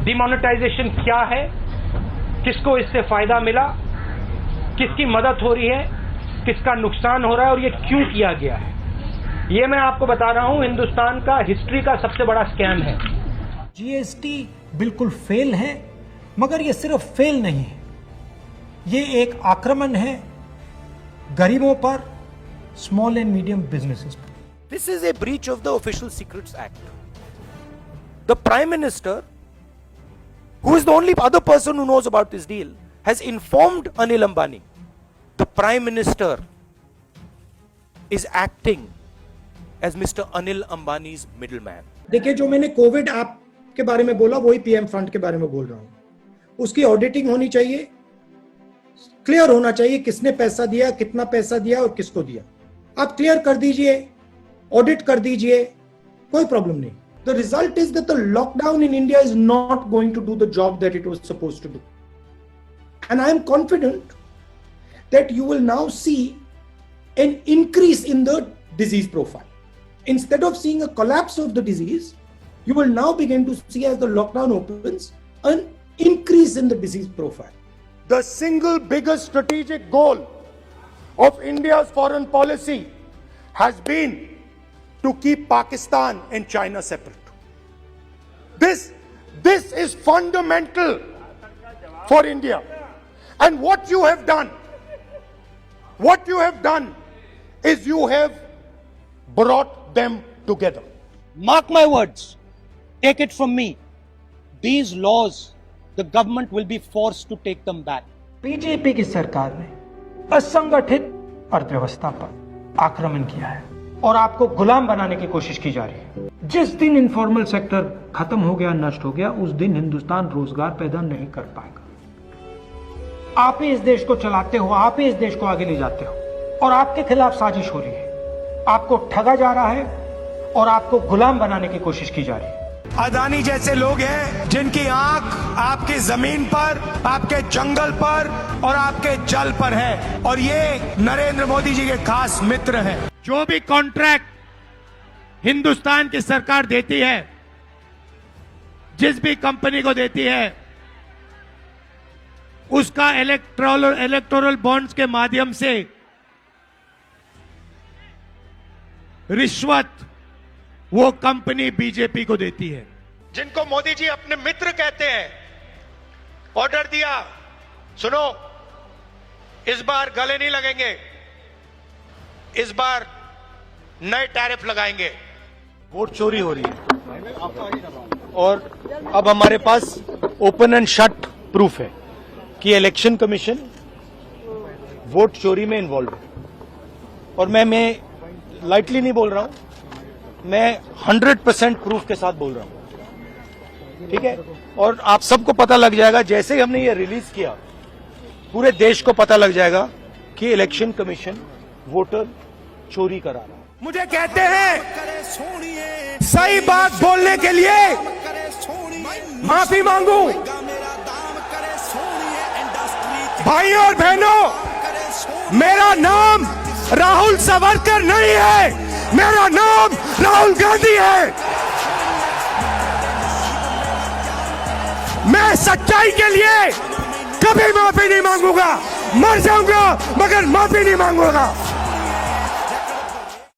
Demonetisation क्या है, किसको इससे फायदा मिला, किसकी मदद हो रही है, किसका नुकसान हो रहा है और ये क्यों किया गया है, ये मैं आपको बता रहा हूं। हिंदुस्तान का हिस्ट्री का सबसे बड़ा स्कैम है। जीएसटी बिल्कुल फेल है, मगर ये सिर्फ फेल नहीं है, ये एक आक्रमण है गरीबों पर, स्मॉल एंड मीडियम बिजनेसेस पर। This is a breach of the Official Secrets Act. The Prime Minister, who is the only other person who knows about this deal, has informed Anil Ambani. The Prime Minister is acting as Mr. Anil Ambani's middleman. देखिए, जो मैंने Covid app के बारे में बोला वही PM fund के बारे में बोल रहा हूं। उसकी ऑडिटिंग होनी चाहिए, क्लियर होना चाहिए किसने पैसा दिया, कितना पैसा दिया और किसको दिया। आप क्लियर कर दीजिए, ऑडिट कर दीजिए, कोई प्रॉब्लम नहीं। The result is that the lockdown in India is not going to do the job that it was supposed to do. And I am confident that you will now see an increase in the disease profile. Instead of seeing a collapse of the disease, you will now begin to see, as the lockdown opens, an increase in the disease profile. The single biggest strategic goal of India's foreign policy has been to keep Pakistan and China separate. This is fundamental for India. And what you have done is you have brought them together. Mark my words, take it from me, these laws, the government will be forced to take them back. BJP की सरकार ने असंगठित अर्थव्यवस्था पर आक्रमण किया है और आपको गुलाम बनाने की कोशिश की जा रही है। जिस दिन इनफॉर्मल सेक्टर खत्म हो गया, नष्ट हो गया, उस दिन हिंदुस्तान रोजगार पैदा नहीं कर पाएगा। आप ही इस देश को चलाते हो, आप ही इस देश को आगे ले जाते हो और आपके खिलाफ साजिश हो रही है। आपको ठगा जा रहा है और आपको गुलाम बनाने की कोशिश की जा रही है। अदानी जैसे लोग हैं जिनकी आंख आपकी जमीन पर, आपके जंगल पर और आपके जल पर है, और ये नरेंद्र मोदी जी के खास मित्र हैं। जो भी कॉन्ट्रैक्ट हिंदुस्तान की सरकार देती है, जिस भी कंपनी को देती है, उसका इलेक्टोरल बॉन्ड्स के माध्यम से रिश्वत वो कंपनी बीजेपी को देती है। जिनको मोदी जी अपने मित्र कहते हैं, ऑर्डर दिया, सुनो, इस बार गले नहीं लगेंगे, इस बार नए टैरिफ लगाएंगे। वोट चोरी हो रही है और अब हमारे पास ओपन एंड शट प्रूफ है कि इलेक्शन कमीशन वोट चोरी में इन्वॉल्व है। और मैं लाइटली नहीं बोल रहा हूं, मैं 100% प्रूफ के साथ बोल रहा हूं, ठीक है। और आप सबको पता लग जाएगा, जैसे ही हमने ये रिलीज किया, पूरे देश को पता लग जाएगा कि इलेक्शन कमीशन वोटर चोरी करा रहा है। मुझे कहते हैं सही बात बोलने के लिए माफी मांगू। भाइयों और बहनों, मेरा नाम राहुल सावरकर नहीं है, मेरा नाम राहुल गांधी है। मैं सच्चाई के लिए कभी माफी नहीं मांगूंगा, मर जाऊंगा मगर माफी नहीं मांगूंगा।